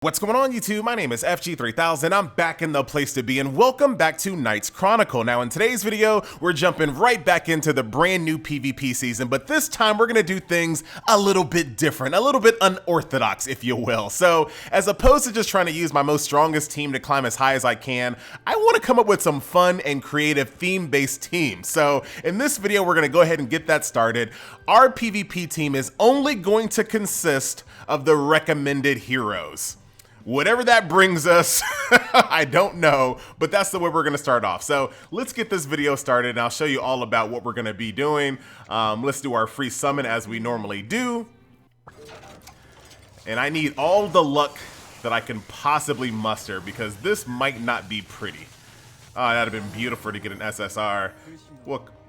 What's going on YouTube? My name is FG3000. I'm back in the place to be and welcome back to Knights Chronicle. Now in today's video, we're jumping right back into the brand new PvP season, but this time we're gonna do things a little bit different, a little bit unorthodox, if you will. So as opposed to just trying to use my most strongest team to climb as high as I can, I wanna come up with some fun and creative theme-based teams. So in this video, we're gonna go ahead and get that started. Our PvP team is only going to consist of the recommended heroes. Whatever that brings us, I don't know, but that's the way we're gonna start off. So let's get this video started and I'll show you all about what we're gonna be doing. Let's do our free summon as we normally do. And I need all the luck that I can possibly muster because this might not be pretty. That'd have been beautiful to get an SSR.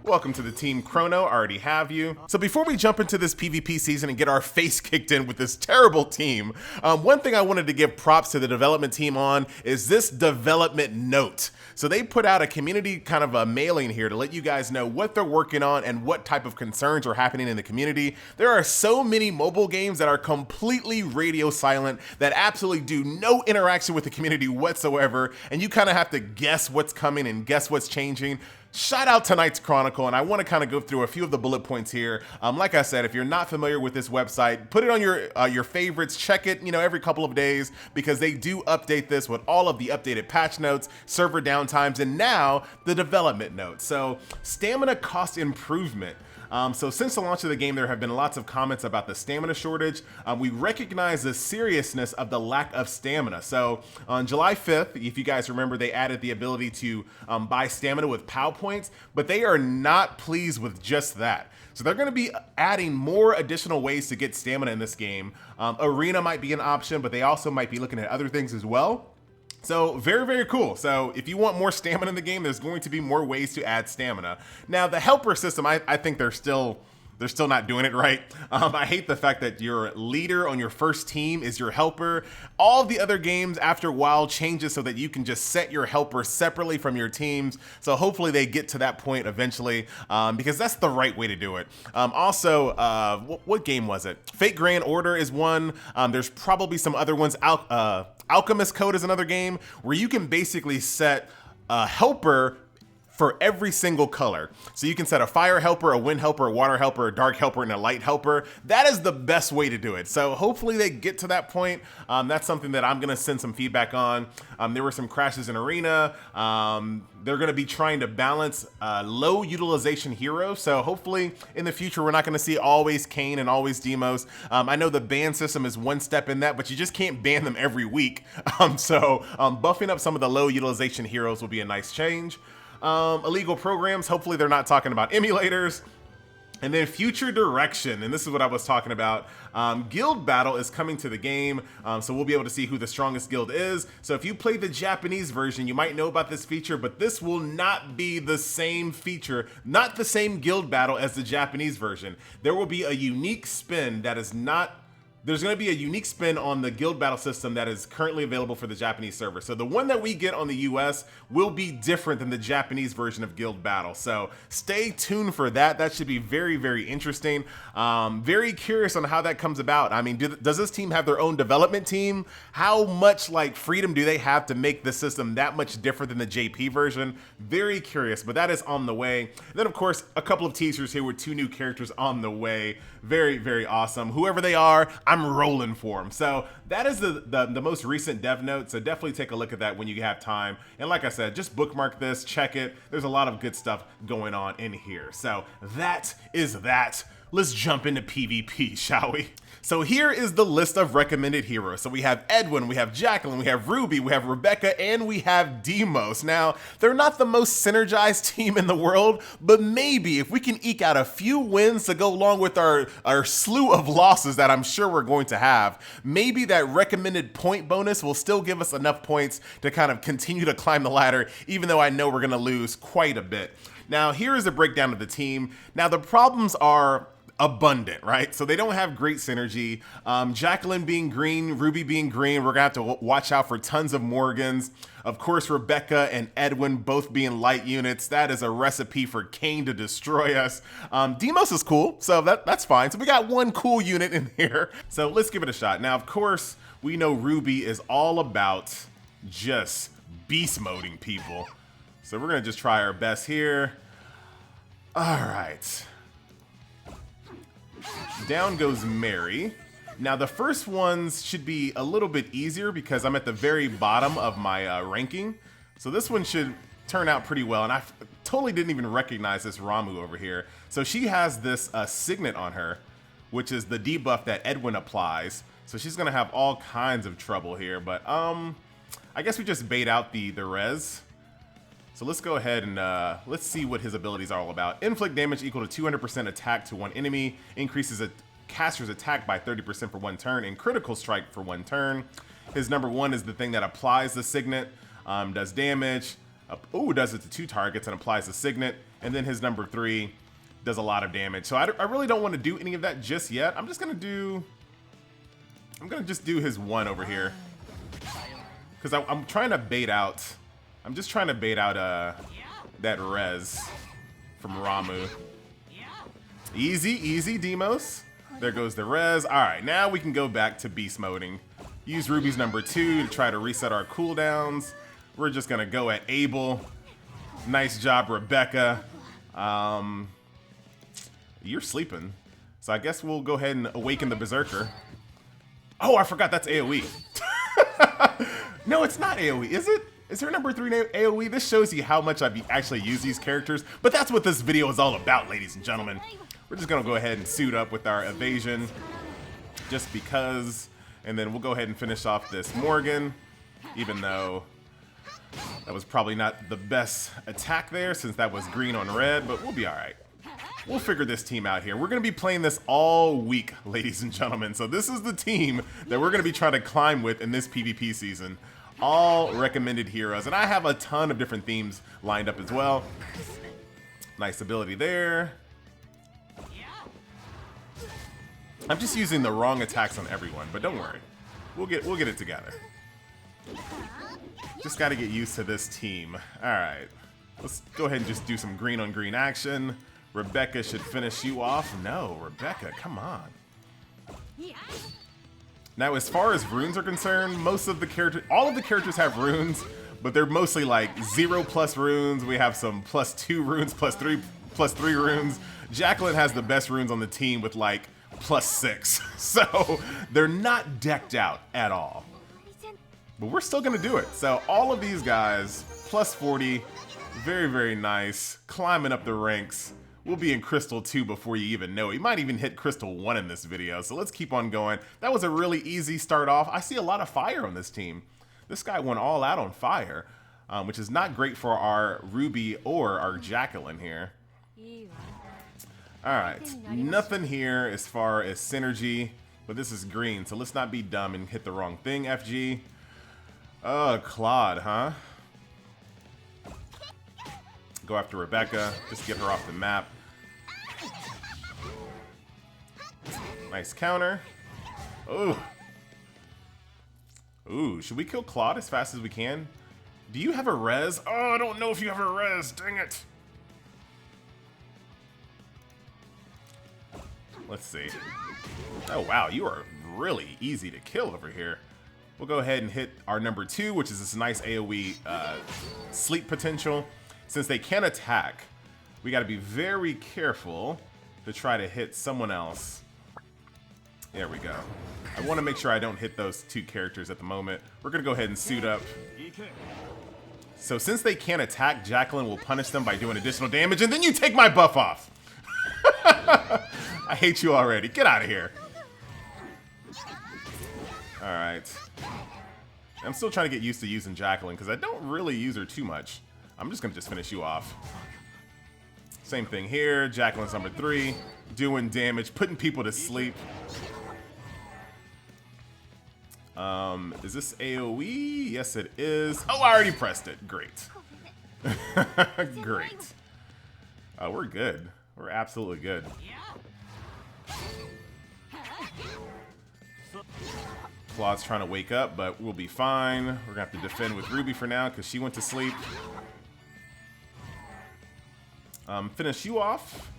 Welcome to the team, Chrono. I already have you. So before we jump into this PvP season and get our face kicked in with this terrible team, one thing I wanted to give props to the development team on is this development note. So they put out a community kind of a mailing here to let you guys know what they're working on and what type of concerns are happening in the community. There are so many mobile games that are completely radio silent, that absolutely do no interaction with the community whatsoever, and you kind of have to guess what's coming and guess what's changing. Shout out to Knights Chronicle, and I want to kind of go through a few of the bullet points here. Like I said, if you're not familiar with this website, put it on your favorites, check it, every couple of days, because they do update this with all of the updated patch notes, server downtimes, and now the development notes. So stamina cost improvement. So since the launch of the game, there have been lots of comments about the stamina shortage. We recognize the seriousness of the lack of stamina. So on July 5th, if you guys remember, they added the ability to buy stamina with POW points, but they are not pleased with just that. So they're going to be adding more additional ways to get stamina in this game. Arena might be an option, but they also might be looking at other things as well. So very, very cool. So if you want more stamina in the game, there's going to be more ways to add stamina. Now the helper system, I think they're still not doing it right. I hate the fact that your leader on your first team is your helper. All the other games after a while changes so that you can just set your helper separately from your teams. So hopefully they get to that point eventually, because that's the right way to do it. Also, what game was it? Fate Grand Order is one. There's probably some other ones. Alchemist Code is another game where you can basically set a helper for every single color. So you can set a fire helper, a wind helper, a water helper, a dark helper, and a light helper. That is the best way to do it. So hopefully they get to that point. That's something that I'm gonna send some feedback on. There were some crashes in Arena. They're gonna be trying to balance low utilization heroes. So hopefully in the future, we're not gonna see always Kane and always Demos. I know the ban system is one step in that, but you just can't ban them every week. So buffing up some of the low utilization heroes will be a nice change. Illegal programs, hopefully they're not talking about emulators. And then future direction, and this is what I was talking about. Guild battle is coming to the game, so we'll be able to see who the strongest guild is. So if you play the Japanese version, you might know about this feature, but this will not be the same feature, not the same guild battle as the Japanese version. There will be a unique spin that is not There's going to be a unique spin on the guild battle system that is currently available for the Japanese server. So the one that we get on the US will be different than the Japanese version of guild battle. So stay tuned for that. That should be very, very interesting. Very curious on how that comes about. I mean, does this team have their own development team? How much freedom do they have to make the system that much different than the JP version? Very curious, but that is on the way. And then of course, a couple of teasers here with 2 new characters on the way. Very, very awesome. Whoever they are, I'm rolling for them. So that is the most recent dev note. So definitely take a look at that when you have time. And like I said, just bookmark this, check it. There's a lot of good stuff going on in here. So that is that. Let's jump into PvP, shall we? So here is the list of recommended heroes. So we have Edwin, we have Jacqueline, we have Ruby, we have Rebecca, and we have Demos. Now, they're not the most synergized team in the world, but maybe if we can eke out a few wins to go along with our slew of losses that I'm sure we're going to have, maybe that recommended point bonus will still give us enough points to kind of continue to climb the ladder, even though I know we're gonna lose quite a bit. Now, here is a breakdown of the team. Now, the problems are abundant, right? So they don't have great synergy. Jacqueline being green, Ruby being green, we're gonna have to watch out for tons of Morgans. Of course, Rebecca and Edwin both being light units. That is a recipe for Kane to destroy us. Demos is cool, so that's fine. So we got one cool unit in here. So let's give it a shot. Now, of course, We know Ruby is all about just beast moding people. So we're gonna just try our best here. All right. Down goes Mary. Now the first ones should be a little bit easier because I'm at the very bottom of my ranking. So this one should turn out pretty well. And I totally didn't even recognize this Ramu over here. So she has this signet on her, which is the debuff that Edwin applies. So she's gonna have all kinds of trouble here. But I guess we just bait out the res. So let's go ahead and let's see what his abilities are all about. Inflict damage equal to 200% attack to one enemy. Increases a caster's attack by 30% for one turn, and critical strike for one turn. His number 1 is the thing that applies the signet, does damage. Does it to 2 targets and applies the signet. And then his number 3 does a lot of damage. So I really don't want to do any of that just yet. I'm gonna just do his 1 over here. Because I'm trying to bait out. I'm just trying to bait out that res from Ramu. Easy, easy, Demos. There goes the res. All right, now we can go back to beast moding. Use Ruby's number 2 to try to reset our cooldowns. We're just gonna go at Abel. Nice job, Rebecca. You're sleeping. So I guess we'll go ahead and awaken the Berserker. Oh, I forgot that's AoE. No, it's not AoE, is it? Is her number 3 AoE? This shows you how much I've actually used these characters. But that's what this video is all about, ladies and gentlemen. We're just gonna go ahead and suit up with our evasion. Just because. And then we'll go ahead and finish off this Morgan. Even though that was probably not the best attack there since that was green on red. But we'll be alright. We'll figure this team out here. We're going to be playing this all week, ladies and gentlemen. So this is the team that we're going to be trying to climb with in this PvP season. All recommended heroes. And I have a ton of different themes lined up as well. Nice ability there. I'm just using the wrong attacks on everyone, but don't worry. We'll get it together. Just got to get used to this team. All right. Let's go ahead and just do some green on green action. Rebecca should finish you off. No, Rebecca, come on. Now, as far as runes are concerned, all of the characters have runes, but they're mostly like 0+ runes. We have some +2 runes, +3 runes. Jacqueline has the best runes on the team with like +6. So they're not decked out at all. But we're still gonna do it. So all of these guys, +40, very, very nice. Climbing up the ranks. We'll be in Crystal 2 before you even know it. You might even hit Crystal 1 in this video, so let's keep on going. That was a really easy start off. I see a lot of fire on this team. This guy went all out on fire, which is not great for our Ruby or our Jacqueline here. All right, nothing here as far as synergy, but this is green, so let's not be dumb and hit the wrong thing, FG. Claude, huh? Go after Rebecca, just get her off the map. Nice counter. Ooh, should we kill Claude as fast as we can? Do you have a res? Oh, I don't know if you have a res, dang it. Let's see. Oh wow, you are really easy to kill over here. We'll go ahead and hit our number 2, which is this nice AoE sleep potential. Since they can attack, we got to be very careful to try to hit someone else. There we go. I want to make sure I don't hit those 2 characters at the moment. We're going to go ahead and suit up. So since they can't attack, Jacqueline will punish them by doing additional damage, and then you take my buff off. I hate you already. Get out of here. All right. I'm still trying to get used to using Jacqueline because I don't really use her too much. I'm just gonna finish you off. Same thing here. Jacqueline's number 3, doing damage, putting people to sleep. Is this AoE? Yes, it is. Oh, I already pressed it. Great. Great. We're good. We're absolutely good. Claude's trying to wake up, but we'll be fine. We're gonna have to defend with Ruby for now because she went to sleep. Finish you off.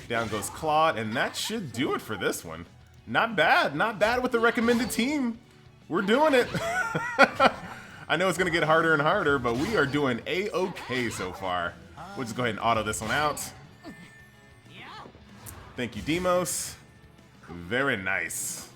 Down goes Claude, and that should do it for this one. Not bad, not bad with the recommended team. We're doing it. I know it's going to get harder and harder, but we are doing A-okay so far. We'll just go ahead and auto this one out. Thank you, Demos. Very nice.